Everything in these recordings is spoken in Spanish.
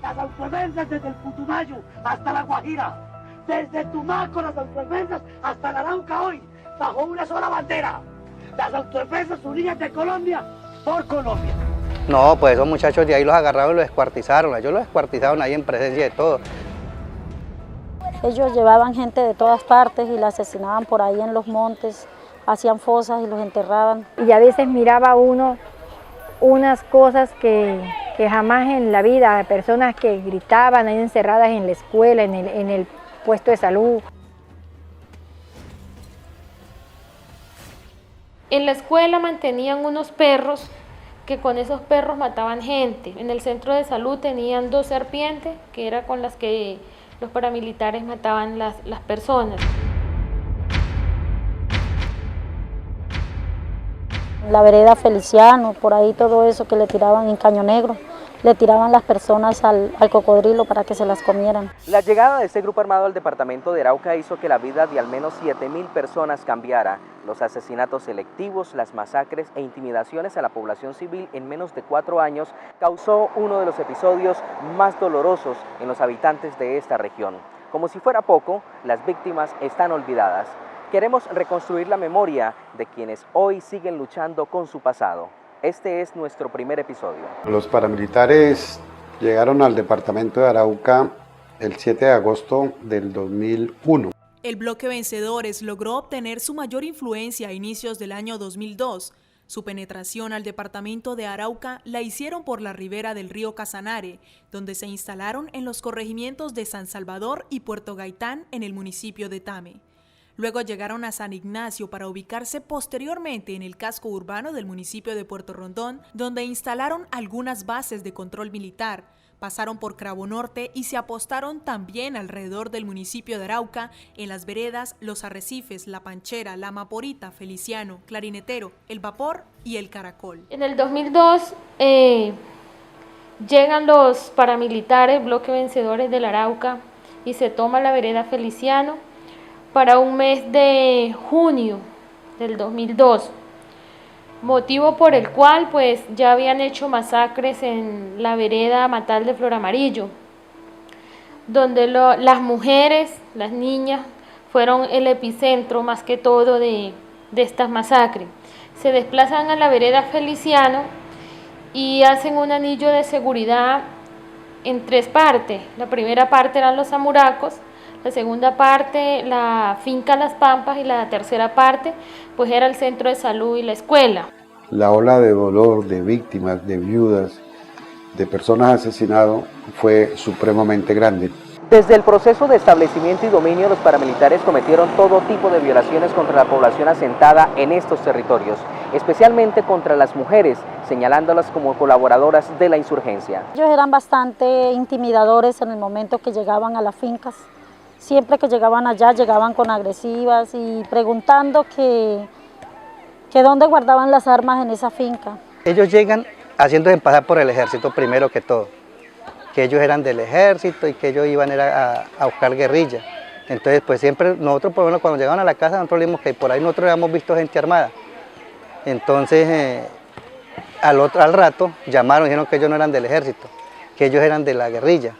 Las autodefensas desde el Putumayo hasta la Guajira, desde Tumaco las autodefensas hasta la Arauca hoy, bajo una sola bandera. Las autodefensas unidas de Colombia por Colombia. No, pues esos muchachos de ahí los agarraron y los descuartizaron. Ellos los descuartizaron ahí en presencia de todos. Ellos llevaban gente de todas partes y la asesinaban por ahí en los montes, hacían fosas y los enterraban. Y a veces miraba uno unas cosas que jamás en la vida, personas que gritaban ahí encerradas en la escuela, en el puesto de salud. En la escuela mantenían unos perros que con esos perros mataban gente. En el centro de salud tenían 2 serpientes, que era con las que los paramilitares mataban las personas. La vereda Feliciano, por ahí todo eso que le tiraban en Caño Negro, le tiraban las personas al cocodrilo para que se las comieran. La llegada de este grupo armado al departamento de Arauca hizo que la vida de al menos 7.000 personas cambiara. Los asesinatos selectivos, las masacres e intimidaciones a la población civil en menos de 4 años causó uno de los episodios más dolorosos en los habitantes de esta región. Como si fuera poco, las víctimas están olvidadas. Queremos reconstruir la memoria de quienes hoy siguen luchando con su pasado. Este es nuestro primer episodio. Los paramilitares llegaron al departamento de Arauca el 7 de agosto del 2001. El bloque Vencedores logró obtener su mayor influencia a inicios del año 2002. Su penetración al departamento de Arauca la hicieron por la ribera del río Casanare, donde se instalaron en los corregimientos de San Salvador y Puerto Gaitán en el municipio de Tame. Luego llegaron a San Ignacio para ubicarse posteriormente en el casco urbano del municipio de Puerto Rondón, donde instalaron algunas bases de control militar. Pasaron por Crabo Norte y se apostaron también alrededor del municipio de Arauca, en las veredas Los Arrecifes, La Panchera, La Maporita, Feliciano, Clarinetero, El Vapor y El Caracol. En el 2002 llegan los paramilitares, bloque Vencedores del Arauca, y se toma la vereda Feliciano para un mes de junio del 2002, motivo por el cual pues ya habían hecho masacres en la vereda Matal de Flor Amarillo, donde las mujeres, las niñas, fueron el epicentro más que todo de estas masacres. Se desplazan a la vereda Feliciano y hacen un anillo de seguridad en 3 partes. La primera parte eran los amuracos, la segunda parte la finca Las Pampas y la tercera parte pues era el centro de salud y la escuela. La ola de dolor de víctimas, de viudas, de personas asesinadas fue supremamente grande. Desde el proceso de establecimiento y dominio, los paramilitares cometieron todo tipo de violaciones contra la población asentada en estos territorios, especialmente contra las mujeres, señalándolas como colaboradoras de la insurgencia. Ellos eran bastante intimidadores en el momento que llegaban a las fincas. Siempre que llegaban allá, llegaban con agresivas y preguntando que dónde guardaban las armas en esa finca. Ellos llegan haciéndose pasar por el ejército primero que todo, que ellos eran del ejército y que ellos iban a buscar guerrilla. Entonces pues siempre nosotros, por lo menos cuando llegaban a la casa, nosotros vimos que por ahí nosotros habíamos visto gente armada. Entonces al rato llamaron y dijeron que ellos no eran del ejército, que ellos eran de la guerrilla.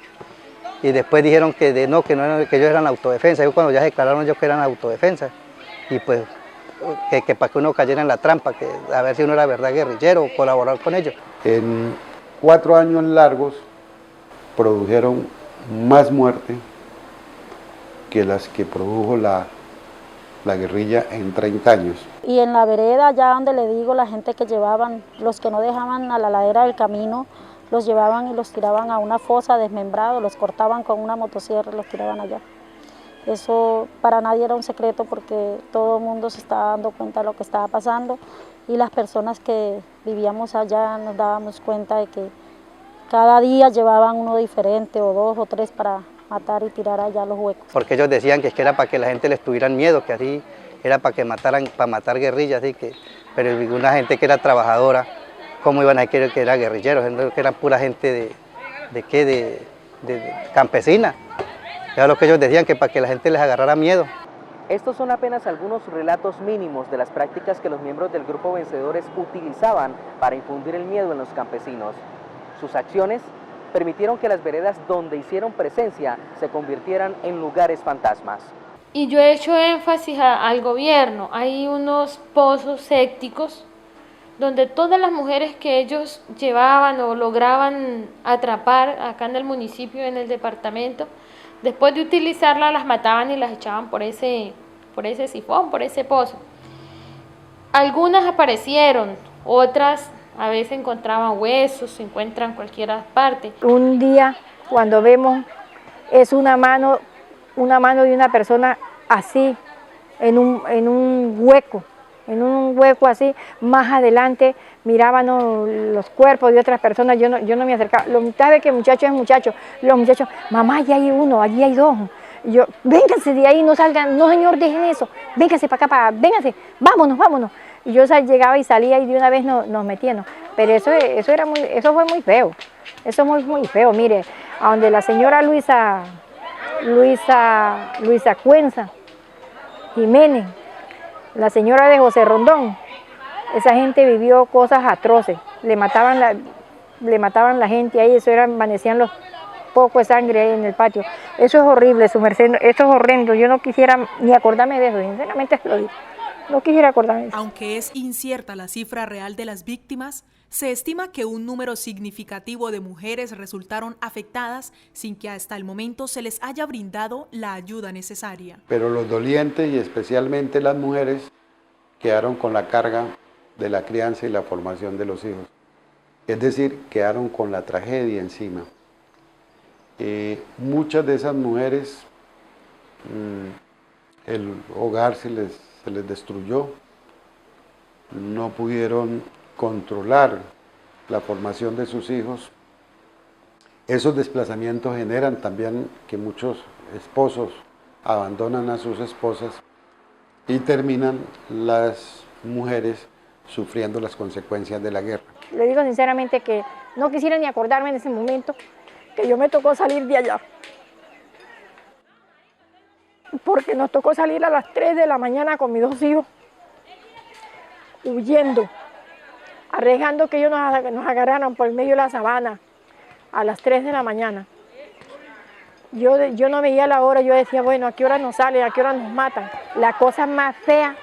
Y después dijeron que ellos eran autodefensa. Y cuando ya se declararon ellos que eran autodefensa, y pues que para que uno cayera en la trampa, que a ver si uno era verdad guerrillero o colaborar con ellos. En 4 años largos produjeron más muerte que las que produjo la guerrilla en 30 años. Y en la vereda, allá donde le digo, la gente que llevaban, los que no dejaban a la ladera del camino, los llevaban y los tiraban a una fosa desmembrados, los cortaban con una motosierra y los tiraban allá. Eso para nadie era un secreto porque todo el mundo se estaba dando cuenta de lo que estaba pasando y las personas que vivíamos allá nos dábamos cuenta de que cada día llevaban uno diferente o 2 o 3 para matar y tirar allá los huecos. Porque ellos decían que era para que la gente les tuvieran miedo, que así era para que mataran, para matar guerrillas, así que, pero una gente que era trabajadora, ¿cómo iban a decir que era guerrilleros? Que eran pura gente de campesina. Era lo que ellos decían, que para que la gente les agarrara miedo. Estos son apenas algunos relatos mínimos de las prácticas que los miembros del grupo Vencedores utilizaban para infundir el miedo en los campesinos. Sus acciones permitieron que las veredas donde hicieron presencia se convirtieran en lugares fantasmas. Y yo he hecho énfasis al gobierno. Hay unos pozos sépticos donde todas las mujeres que ellos llevaban o lograban atrapar acá en el municipio, en el departamento, después de utilizarlas las mataban y las echaban por ese sifón, por ese pozo. Algunas aparecieron, otras a veces encontraban huesos, se encuentran en cualquier parte. Un día cuando vemos es una mano de una persona así, en un hueco así. Más adelante mirábamos los cuerpos de otras personas, yo no me acercaba. ¿Sabe que muchacho es muchacho? Los muchachos, mamá, allí hay uno, allí hay dos. Y yo, vénganse de ahí, no salgan, no señor, dejen eso, vénganse para acá, vénganse, vámonos. Y yo llegaba y salía y de una vez nos metíamos. Pero eso fue muy feo, eso fue muy feo. Mire, a donde la señora Luisa Cuenza Jiménez, la señora de José Rondón, esa gente vivió cosas atroces, le mataban la gente ahí, amanecían los pocos de sangre ahí en el patio. Eso es horrible, su merced, eso es horrendo, yo no quisiera ni acordarme de eso, sinceramente lo digo, no quisiera acordarme de eso. Aunque es incierta la cifra real de las víctimas, se estima que un número significativo de mujeres resultaron afectadas sin que hasta el momento se les haya brindado la ayuda necesaria. Pero los dolientes y especialmente las mujeres quedaron con la carga de la crianza y la formación de los hijos. Es decir, quedaron con la tragedia encima. Muchas de esas mujeres, el hogar se les destruyó, no pudieron controlar la formación de sus hijos. Esos desplazamientos generan también que muchos esposos abandonan a sus esposas y terminan las mujeres sufriendo las consecuencias de la guerra. Le digo sinceramente que no quisiera ni acordarme en ese momento que yo me tocó salir de allá. Porque nos tocó salir a las 3 de la mañana con mis dos hijos, huyendo, arriesgando que ellos nos agarraran por el medio de la sabana a las 3 de la mañana. Yo no veía la hora, yo decía, bueno, ¿a qué hora nos salen? ¿A qué hora nos matan? La cosa más fea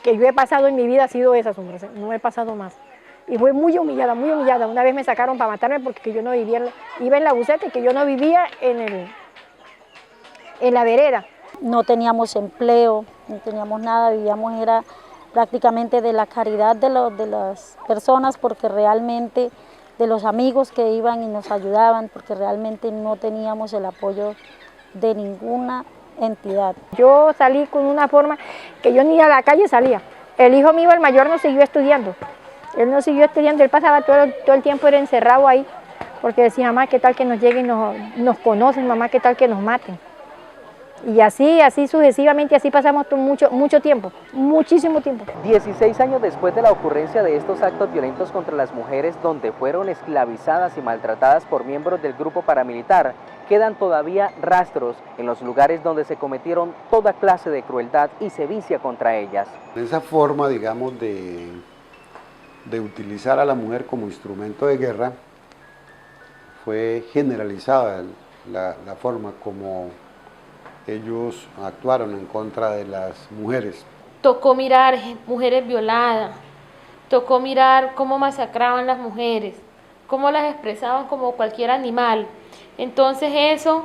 que yo he pasado en mi vida ha sido esa, su merced, no he pasado más. Y fue muy humillada, muy humillada. Una vez me sacaron para matarme porque yo no vivía, iba en la buseta y que yo no vivía en la vereda. No teníamos empleo, no teníamos nada, vivíamos era prácticamente de la caridad de las personas, porque realmente de los amigos que iban y nos ayudaban, porque realmente no teníamos el apoyo de ninguna entidad. Yo salí con una forma que yo ni a la calle salía. El hijo mío, el mayor, no siguió estudiando. Él no siguió estudiando, él pasaba todo el tiempo era encerrado ahí, porque decía, mamá, ¿qué tal que nos lleguen y nos conocen? Mamá, ¿qué tal que nos maten? Y así sucesivamente, así pasamos mucho tiempo, muchísimo tiempo. 16 años después de la ocurrencia de estos actos violentos contra las mujeres, donde fueron esclavizadas y maltratadas por miembros del grupo paramilitar, quedan todavía rastros en los lugares donde se cometieron toda clase de crueldad y sevicia contra ellas. Esa forma, digamos, de utilizar a la mujer como instrumento de guerra fue generalizada la forma como ellos actuaron en contra de las mujeres. Tocó mirar mujeres violadas, tocó mirar cómo masacraban las mujeres, cómo las expresaban como cualquier animal. Entonces eso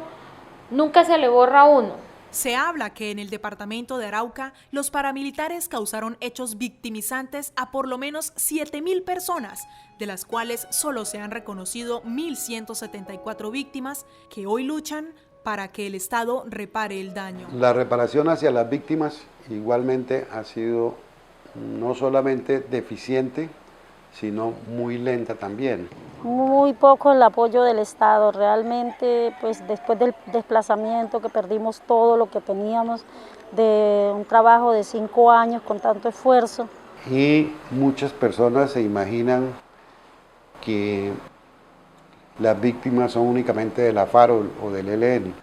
nunca se le borra a uno. Se habla que en el departamento de Arauca los paramilitares causaron hechos victimizantes a por lo menos 7.000 personas, de las cuales solo se han reconocido 1.174 víctimas que hoy luchan para que el Estado repare el daño. La reparación hacia las víctimas igualmente ha sido no solamente deficiente, sino muy lenta también. Muy poco el apoyo del Estado, realmente pues después del desplazamiento que perdimos todo lo que teníamos, de un trabajo de 5 años con tanto esfuerzo. Y muchas personas se imaginan que las víctimas son únicamente de la FARC o del ELN.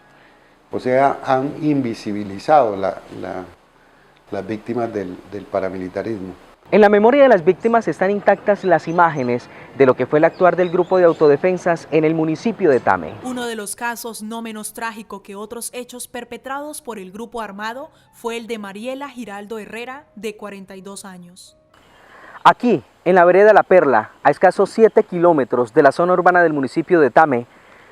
O sea, han invisibilizado las víctimas del paramilitarismo. En la memoria de las víctimas están intactas las imágenes de lo que fue el actuar del grupo de autodefensas en el municipio de Tame. Uno de los casos no menos trágico que otros hechos perpetrados por el grupo armado fue el de Mariela Giraldo Herrera, de 42 años. Aquí, en la vereda La Perla, a escasos 7 kilómetros de la zona urbana del municipio de Tame,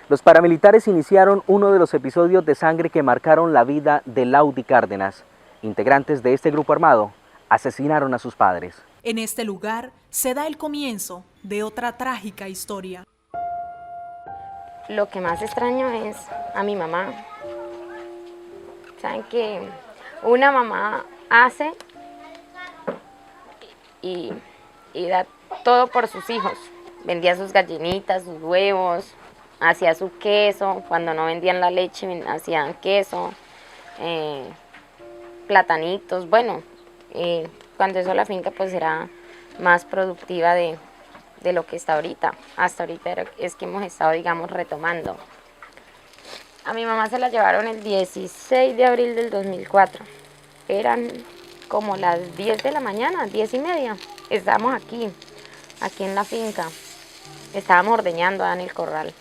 los paramilitares iniciaron uno de los episodios de sangre que marcaron la vida de Laudy Cárdenas. Integrantes de este grupo armado asesinaron a sus padres. En este lugar se da el comienzo de otra trágica historia. Lo que más extraño es a mi mamá. Saben que una mamá hace y da todo por sus hijos. Vendía sus gallinitas, sus huevos, hacía su queso. Cuando no vendían la leche, hacían queso, platanitos. Bueno, cuando eso la finca pues era más productiva de lo que está ahorita. Hasta ahorita es que hemos estado, digamos, retomando. A mi mamá se la llevaron el 16 de abril del 2004. Eran como las 10 de la mañana, 10:30. Estábamos aquí en la finca. Estábamos ordeñando en el corral.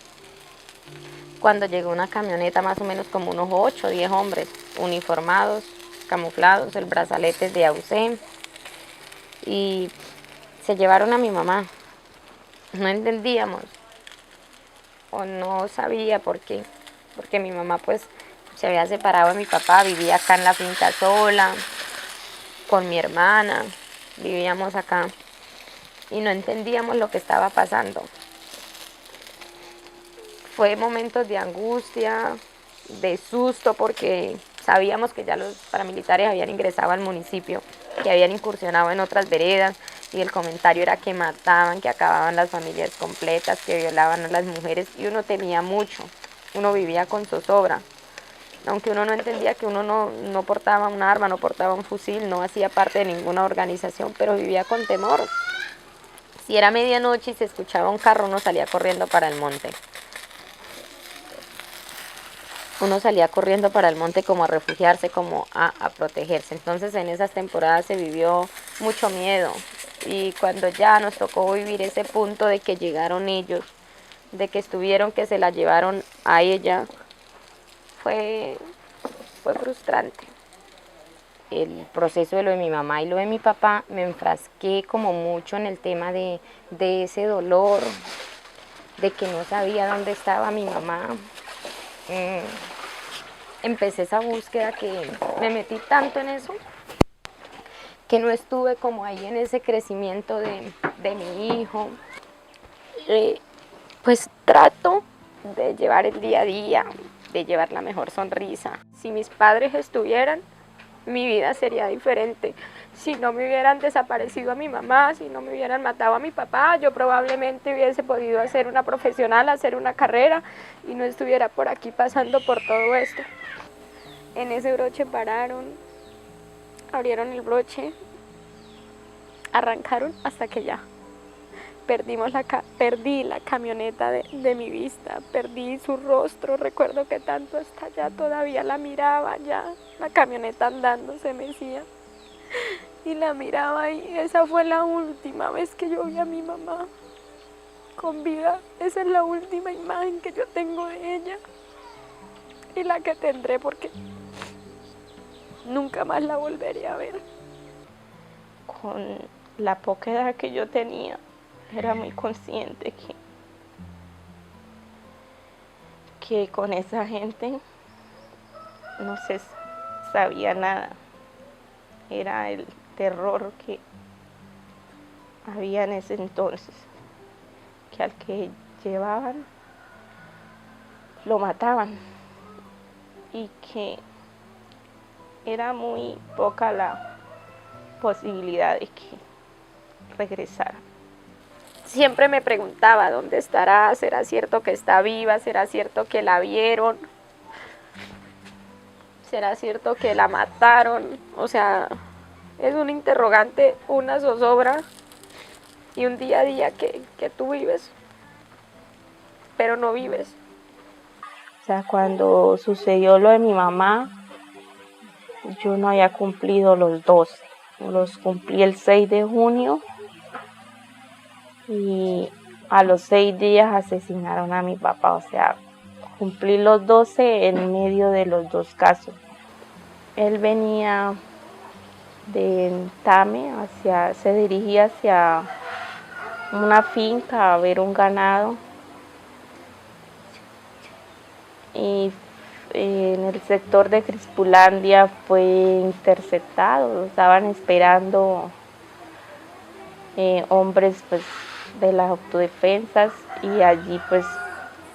Cuando llegó una camioneta, más o menos como unos 8 o 10 hombres, uniformados, camuflados, el brazalete de AUC, y se llevaron a mi mamá. No entendíamos o no sabía por qué, porque mi mamá pues se había separado de mi papá, vivía acá en la finca sola, con mi hermana, vivíamos acá y no entendíamos lo que estaba pasando. Fue momentos de angustia, de susto, porque sabíamos que ya los paramilitares habían ingresado al municipio, que habían incursionado en otras veredas, y el comentario era que mataban, que acababan las familias completas, que violaban a las mujeres, y uno temía mucho, uno vivía con zozobra. Aunque uno no entendía que uno no portaba un arma, no portaba un fusil, no hacía parte de ninguna organización, pero vivía con temor. Si era medianoche y se escuchaba un carro, uno salía corriendo para el monte. Uno salía corriendo para el monte como a refugiarse, como a protegerse. Entonces en esas temporadas se vivió mucho miedo. Y cuando ya nos tocó vivir ese punto de que llegaron ellos, de que estuvieron, que se la llevaron a ella, fue frustrante. El proceso de lo de mi mamá y lo de mi papá, me enfrasqué como mucho en el tema de ese dolor, de que no sabía dónde estaba mi mamá. Empecé esa búsqueda, que me metí tanto en eso, que no estuve como ahí en ese crecimiento de mi hijo. Pues trato de llevar el día a día, de llevar la mejor sonrisa. Si mis padres estuvieran, mi vida sería diferente. Si no me hubieran desaparecido a mi mamá, si no me hubieran matado a mi papá, yo probablemente hubiese podido hacer una profesional, hacer una carrera, y no estuviera por aquí pasando por todo esto. En ese broche pararon, abrieron el broche, arrancaron hasta que ya. Perdí la camioneta de mi vista, perdí su rostro. Recuerdo que tanto hasta allá todavía la miraba, ya la camioneta andando se mecía y la miraba, y esa fue la última vez que yo vi a mi mamá con vida. Esa es la última imagen que yo tengo de ella y la que tendré, porque nunca más la volveré a ver. Con la poca edad que yo tenía, era muy consciente que con esa gente no se sabía nada. Era el terror que había en ese entonces, que al que llevaban lo mataban, y que era muy poca la posibilidad de que regresara. Siempre me preguntaba dónde estará, será cierto que está viva, será cierto que la vieron, será cierto que la mataron. O sea, es un interrogante, una zozobra y un día a día que tú vives, pero no vives. O sea, cuando sucedió lo de mi mamá, yo no había cumplido los 12. los cumplí el 6 de junio y a los 6 días asesinaron a mi papá, o sea, cumplí los 12 en medio de los dos casos. Él venía de Tame, se dirigía hacia una finca a ver un ganado y en el sector de Crispulandia fue interceptado, lo estaban esperando hombres pues, de las autodefensas y allí pues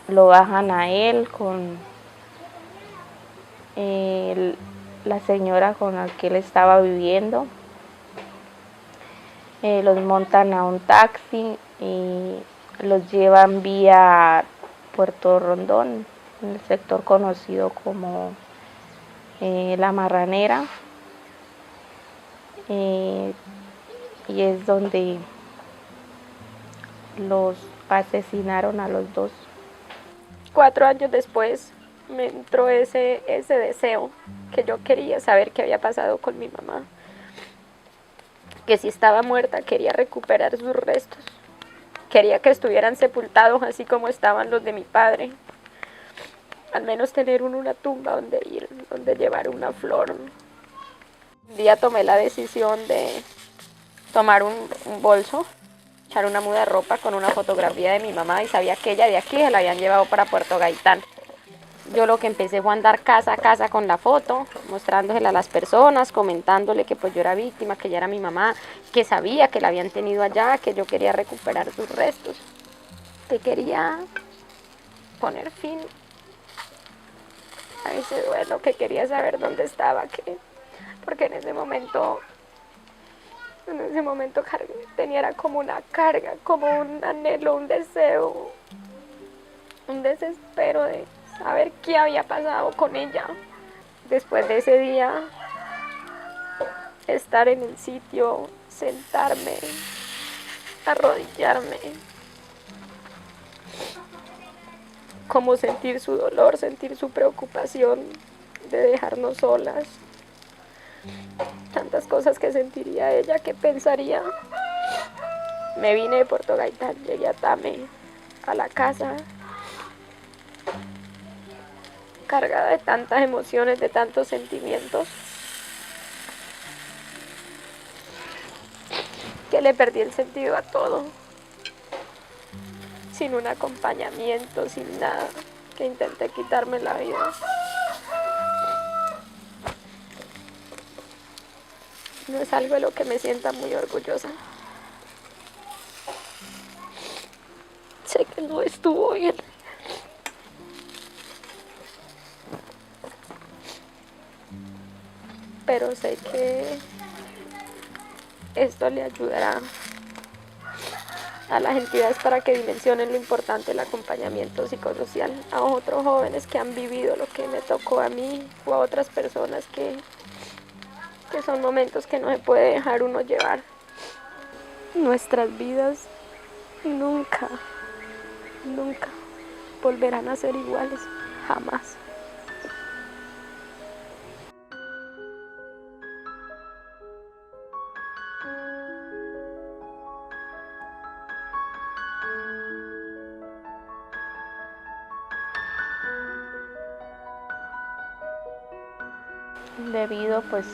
lo bajan a él con la señora con la que él estaba viviendo. Los montan a un taxi y los llevan vía Puerto Rondón, en el sector conocido como La Marranera, y es donde los asesinaron a los dos. 4 años después me entró ese deseo que yo quería saber qué había pasado con mi mamá, que si estaba muerta quería recuperar sus restos, quería que estuvieran sepultados así como estaban los de mi padre, al menos tener una tumba donde ir, donde llevar una flor. Un día tomé la decisión de tomar un bolso, echar una muda de ropa con una fotografía de mi mamá y sabía que ella de aquí se la habían llevado para Puerto Gaitán. Yo lo que empecé fue a andar casa a casa con la foto, mostrándosela a las personas, comentándole que pues yo era víctima, que ella era mi mamá, que sabía que la habían tenido allá, que yo quería recuperar sus restos, que quería poner fin a ese duelo, que quería saber dónde estaba, porque en ese momento tenía como una carga, como un anhelo, un deseo, un desespero de saber qué había pasado con ella. Después de ese día, estar en el sitio, sentarme, arrodillarme, como sentir su dolor, sentir su preocupación de dejarnos solas. Tantas cosas que sentiría ella, que pensaría. Me vine de Puerto Gaitán, llegué a Tame, a la casa, cargada de tantas emociones, de tantos sentimientos, que le perdí el sentido a todo, sin un acompañamiento, sin nada, que intenté quitarme la vida. No es algo de lo que me sienta muy orgullosa. Sé que no estuvo bien. Pero sé que esto le ayudará a las entidades para que dimensionen lo importante del acompañamiento psicosocial a otros jóvenes que han vivido lo que me tocó a mí o a otras personas que son momentos que no se puede dejar uno llevar. Nuestras vidas nunca volverán a ser iguales, jamás. Debido pues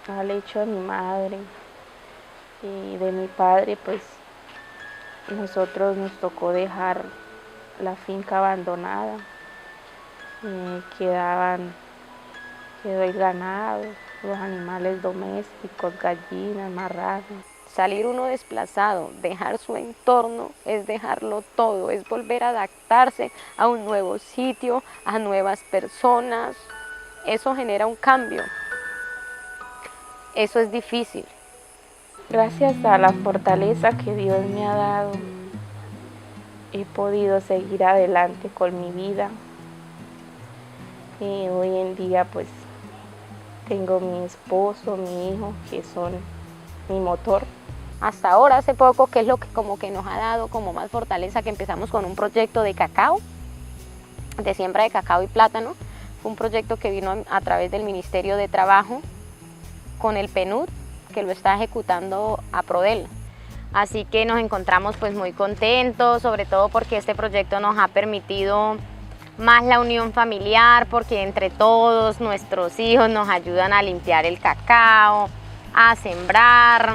al hecho de mi madre y de mi padre, pues nosotros nos tocó dejar la finca abandonada. Quedó el ganado, los animales domésticos, gallinas, marranos. Salir uno desplazado, dejar su entorno, es dejarlo todo, es volver a adaptarse a un nuevo sitio, a nuevas personas. Eso genera un cambio. Eso es difícil. Gracias a la fortaleza que Dios me ha dado, he podido seguir adelante con mi vida. Y hoy en día pues tengo mi esposo, mi hijo, que son mi motor. Hasta ahora, hace poco, que es lo que como que nos ha dado como más fortaleza, que empezamos con un proyecto de cacao, de siembra de cacao y plátano. Fue un proyecto que vino a través del Ministerio de Trabajo con el PNUD. que lo está ejecutando a Prodel. Así que nos encontramos pues muy contentos, sobre todo porque este proyecto nos ha permitido más la unión familiar, porque entre todos nuestros hijos nos ayudan a limpiar el cacao, a sembrar,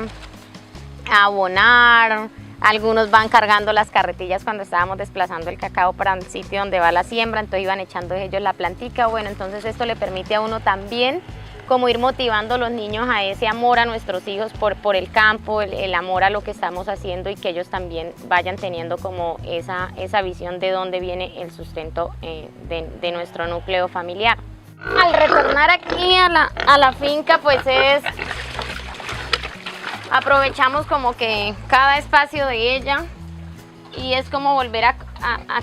a abonar. Algunos van cargando las carretillas cuando estábamos desplazando el cacao para el sitio donde va la siembra, entonces iban echando ellos la plantica. Bueno, entonces esto le permite a uno también como ir motivando a los niños a ese amor a nuestros hijos por el campo, el amor a lo que estamos haciendo, y que ellos también vayan teniendo como esa visión de dónde viene el sustento de nuestro núcleo familiar. Al retornar aquí a la finca, pues aprovechamos como que cada espacio de ella, y es como volver a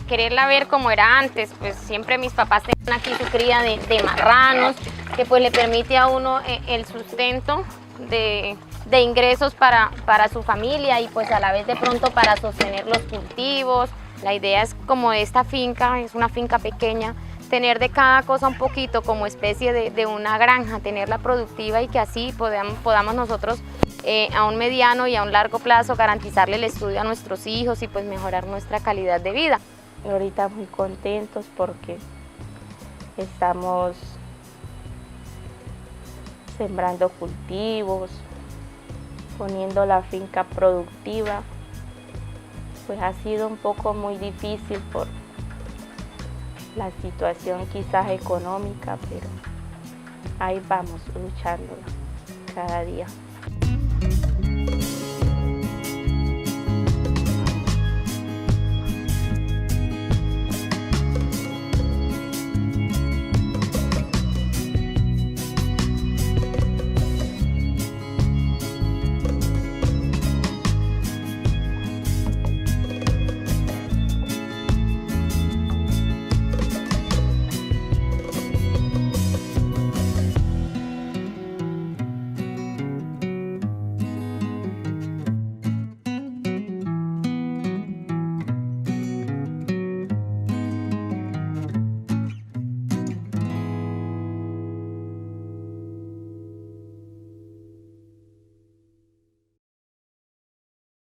quererla ver como era antes. Pues siempre mis papás tenían aquí su cría de marranos, que pues le permite a uno el sustento de ingresos para su familia, y pues a la vez de pronto para sostener los cultivos. La idea es, como esta finca es una finca pequeña, tener de cada cosa un poquito, como especie de una granja, tenerla productiva, y que así podamos nosotros a un mediano y a un largo plazo garantizarle el estudio a nuestros hijos y pues mejorar nuestra calidad de vida. Ahorita muy contentos porque estamos sembrando cultivos, poniendo la finca productiva. Pues ha sido un poco muy difícil por la situación quizás económica, pero ahí vamos luchándola cada día.